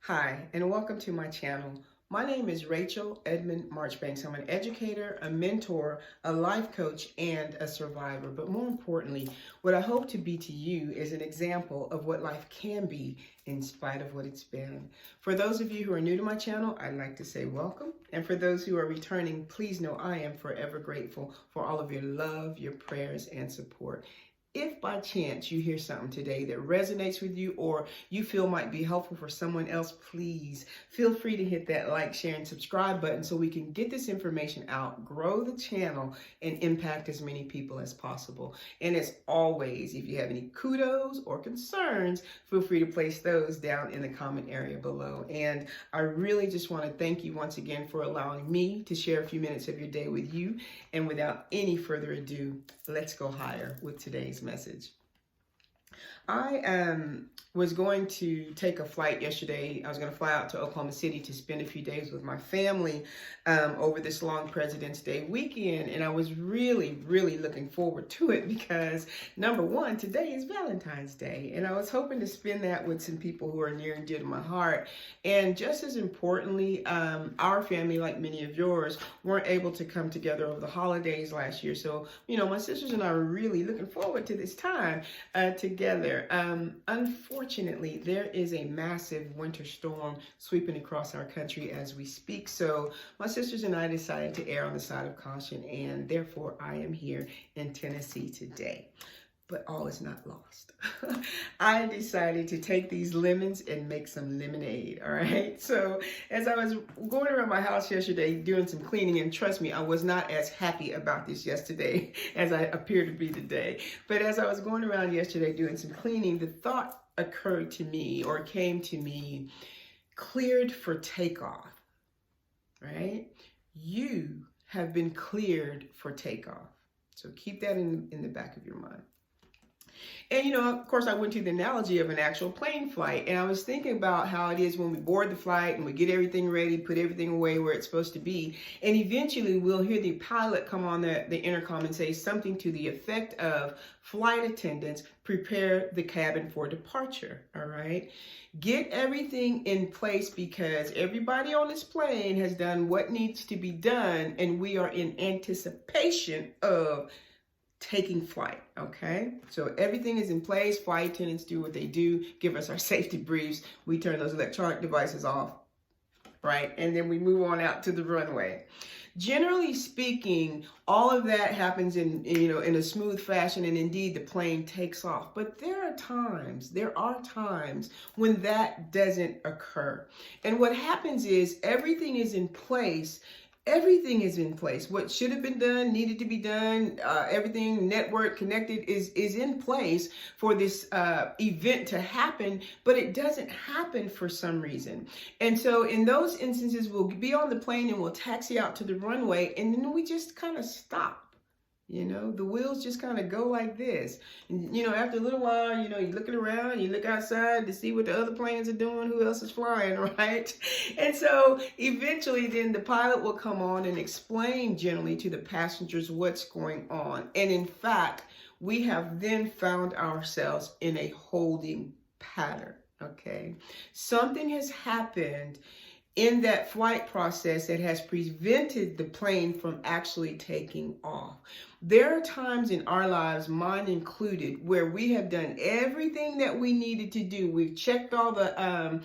Hi, and welcome to my channel. My name is Rachel Edmond Marchbanks. I'm an educator, a mentor, a life coach, and a survivor. But more importantly, what I hope to be to you is an example of what life can be in spite of what it's been. For those of you who are new to my channel, I'd like to say welcome. And for those who are returning, please know I am forever grateful for all of your love, your prayers, and support. If by chance you hear something today that resonates with you or you feel might be helpful for someone else, please feel free to hit that like, share, and subscribe button so we can get this information out, grow the channel, and impact as many people as possible. And as always, if you have any kudos or concerns, feel free to place those down in the comment area below. And I really just want to thank you once again for allowing me to share a few minutes of your day with you. And without any further ado, let's go higher with today's message. I was going to take a flight yesterday. I was going to fly out to Oklahoma City to spend a few days with my family over this long President's Day weekend. And I was really looking forward to it because, number one, today is Valentine's Day. And I was hoping to spend that with some people who are near and dear to my heart. And just as importantly, our family, like many of yours, weren't able to come together over the holidays last year. So, my sisters and I were really looking forward to this time together. Unfortunately, there is a massive winter storm sweeping across our country as we speak. So my sisters and I decided to err on the side of caution, and therefore I am here in Tennessee today. But all is not lost. I decided to take these lemons and make some lemonade, all right? So as I was going around my house yesterday doing some cleaning, and trust me, I was not as happy about this yesterday as I appear to be today. But as I was going around yesterday doing some cleaning, the thought occurred to me or came to me, cleared for takeoff, right? You have been cleared for takeoff. So keep that in the back of your mind. And, of course, I went to the analogy of an actual plane flight. And I was thinking about how it is when we board the flight and we get everything ready, put everything away where it's supposed to be. And eventually we'll hear the pilot come on the intercom and say something to the effect of, flight attendants, prepare the cabin for departure. All right. Get everything in place because everybody on this plane has done what needs to be done. And we are in anticipation of taking flight, okay? So everything is in place. Flight attendants do what they do, give us our safety briefs. We turn those electronic devices off, right? And then we move on out to the runway. Generally speaking, all of that happens in a smooth fashion, and indeed the plane takes off. But there are times when that doesn't occur. And what happens is everything is in place. Everything is in place. What should have been done, needed to be done, everything network connected is in place for this event to happen, but it doesn't happen for some reason. And so in those instances, we'll be on the plane and we'll taxi out to the runway, and then we just kind of stop. The wheels just kind of go like this. And, after a little while, you're looking around, you look outside to see what the other planes are doing, who else is flying, right? And so eventually then the pilot will come on and explain generally to the passengers what's going on. And in fact, we have then found ourselves in a holding pattern, okay? Something has happened in that flight process that has prevented the plane from actually taking off. There are times in our lives, mine included, where we have done everything that we needed to do. We've checked all the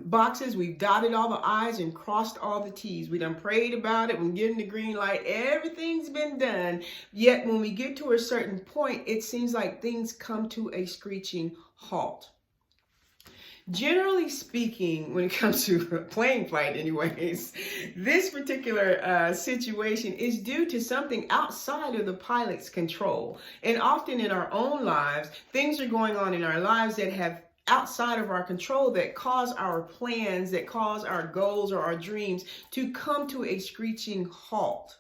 boxes, we've dotted all the I's and crossed all the T's. We done prayed about it, we're getting the green light, everything's been done. Yet when we get to a certain point, it seems like things come to a screeching halt. Generally speaking, when it comes to a plane flight anyways, this particular situation is due to something outside of the pilot's control. And often in our own lives, things are going on in our lives that have outside of our control that cause our plans, that cause our goals or our dreams to come to a screeching halt.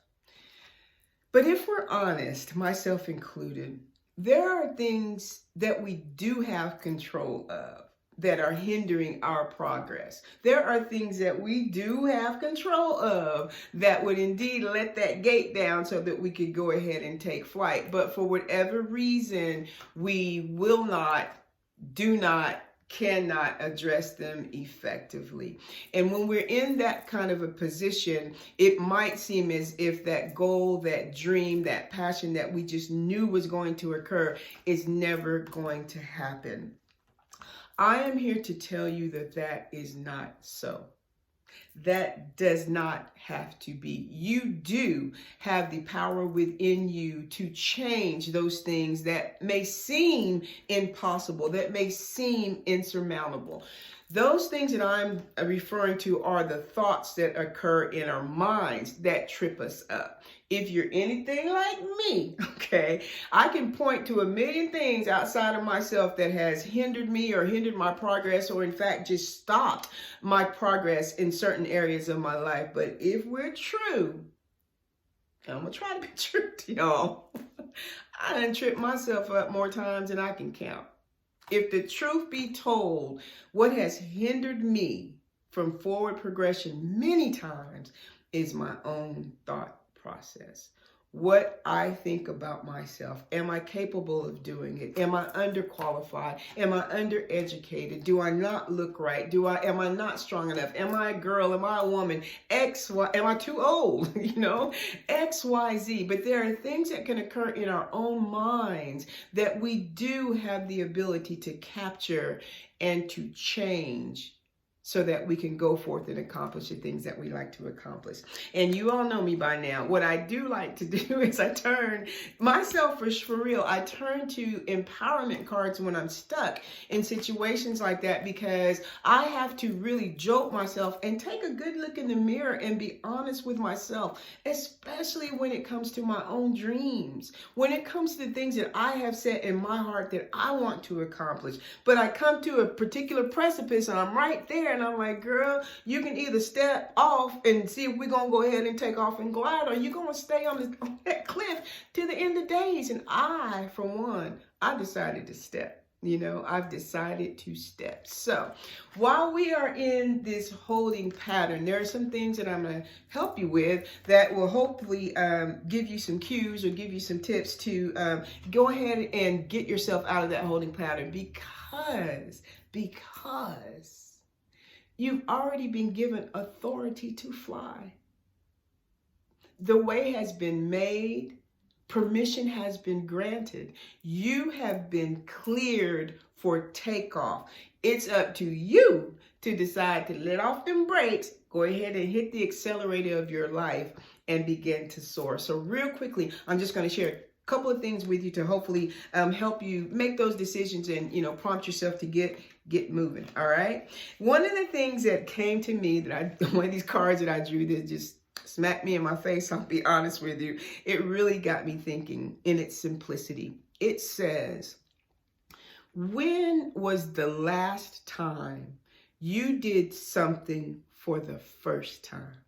But if we're honest, myself included, there are things that we do have control of that are hindering our progress. There are things that we do have control of that would indeed let that gate down so that we could go ahead and take flight. But for whatever reason, we will not, do not, cannot address them effectively. And when we're in that kind of a position, it might seem as if that goal, that dream, that passion that we just knew was going to occur is never going to happen. I am here to tell you that that is not so. That does not have to be. You do have the power within you to change those things that may seem impossible, that may seem insurmountable. Those things that I'm referring to are the thoughts that occur in our minds that trip us up. If you're anything like me, okay, I can point to a million things outside of myself that has hindered me or hindered my progress, or in fact just stopped my progress in certain areas of my life. But if we're true, I'm gonna try to be true to y'all. I done tripped myself up more times than I can count. If the truth be told, what has hindered me from forward progression many times is my own thought process. What I think about myself. Am I capable of doing it? Am I underqualified? Am I undereducated? Do I not look right? Am I not strong enough? Am I a girl? Am I a woman? X, Y, am I too old? X, Y, Z. But there are things that can occur in our own minds that we do have the ability to capture and to change, so that we can go forth and accomplish the things that we like to accomplish. And you all know me by now. What I do like to do is I turn myself, for real, I turn to empowerment cards when I'm stuck in situations like that, because I have to really jolt myself and take a good look in the mirror and be honest with myself, especially when it comes to my own dreams, when it comes to the things that I have set in my heart that I want to accomplish. But I come to a particular precipice and I'm right there. And I'm like, girl, you can either step off and see if we're going to go ahead and take off and glide, or you're going to stay on that cliff to the end of days. And I, for one, I decided to step. I've decided to step. So while we are in this holding pattern, there are some things that I'm going to help you with that will hopefully give you some cues or give you some tips to go ahead and get yourself out of that holding pattern, because you've already been given authority to fly. The way has been made. Permission has been granted. You have been cleared for takeoff. It's up to you to decide to let off them brakes, go ahead and hit the accelerator of your life and begin to soar. So real quickly, I'm just going to share a couple of things with you to hopefully help you make those decisions and, prompt yourself to get moving. All right. One of the things that came to me one of these cards that I drew that just smacked me in my face, I'll be honest with you, it really got me thinking in its simplicity. It says, when was the last time you did something for the first time?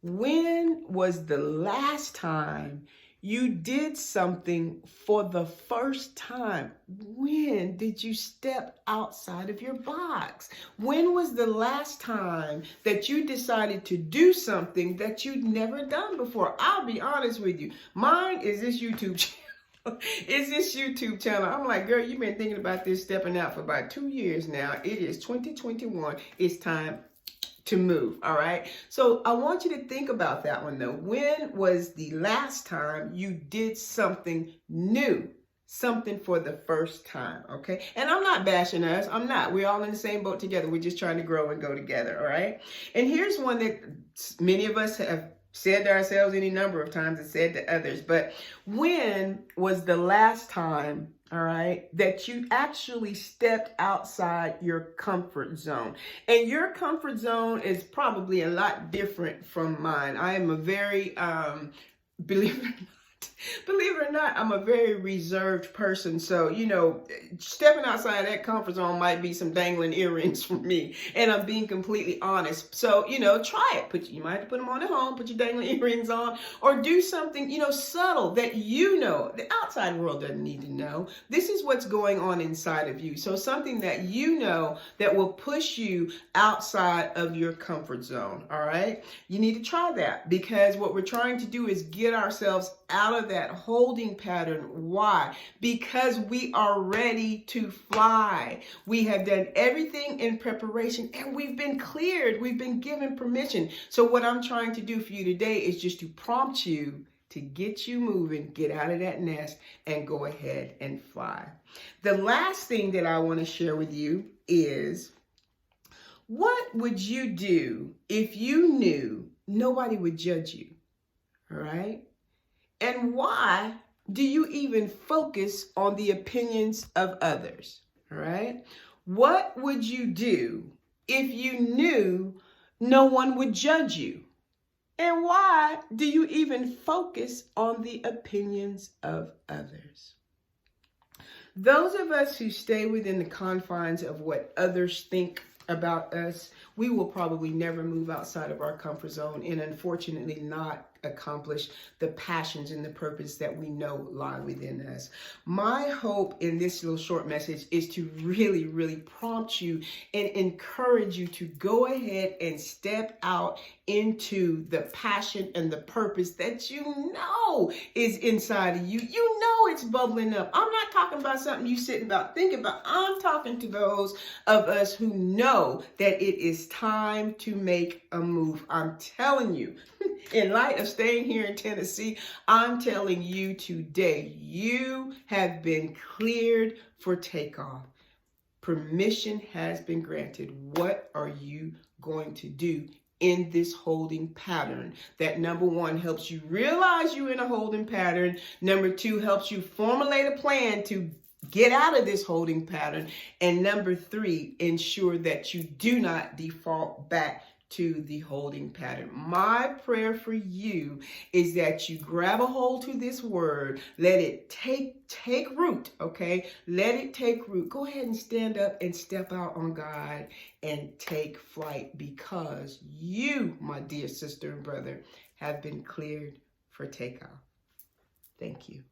When was the last time you did something for the first time? When did you step outside of your box? When was the last time that you decided to do something that you'd never done before? I'll be honest with you. Mine is this YouTube channel. It's this YouTube channel. I'm like, girl, you've been thinking about this stepping out for about 2 years now. It is 2021. It's time to move. All right. So I want you to think about that one though. When was the last time you did something new, something for the first time? Okay. And I'm not bashing us. I'm not. We're all in the same boat together. We're just trying to grow and go together. All right. And here's one that many of us have said to ourselves any number of times and said to others. But when was the last time, all right, that you actually stepped outside your comfort zone? And your comfort zone is probably a lot different from mine. I am a very, believe it or not, I'm a very reserved person. So, stepping outside that comfort zone might be some dangling earrings for me. And I'm being completely honest. So, try it. You might have to put them on at home, put your dangling earrings on, or do something, subtle that the outside world doesn't need to know. This is what's going on inside of you. So something that that will push you outside of your comfort zone. All right. You need to try that, because what we're trying to do is get ourselves out out of that holding pattern. Why? Because we are ready to fly. We have done everything in preparation and we've been cleared. We've been given permission. So what I'm trying to do for you today is just to prompt you to get you moving, get out of that nest, and go ahead and fly. The last thing that I want to share with you is, what would you do if you knew nobody would judge you? All right? And why do you even focus on the opinions of others? All right? What would you do if you knew no one would judge you? And why do you even focus on the opinions of others? Those of us who stay within the confines of what others think about us, we will probably never move outside of our comfort zone and unfortunately not accomplish the passions and the purpose that we know lie within us. My hope in this little short message is to really, really prompt you and encourage you to go ahead and step out into the passion and the purpose that you know is inside of you. You know it's bubbling up. I'm not talking about something you sit about, think about. I'm talking to those of us who know that it is time to make a move. I'm telling you, in light of staying here in Tennessee, I'm telling you today, you have been cleared for takeoff. Permission has been granted. What are you going to do in this holding pattern? That, number one, helps you realize you're in a holding pattern. Number two, helps you formulate a plan to get out of this holding pattern. And number three, ensure that you do not default back to the holding pattern. My prayer for you is that you grab a hold to this word, let it take root, okay? Let it take root. Go ahead and stand up and step out on God and take flight, because you, my dear sister and brother, have been cleared for takeoff. Thank you.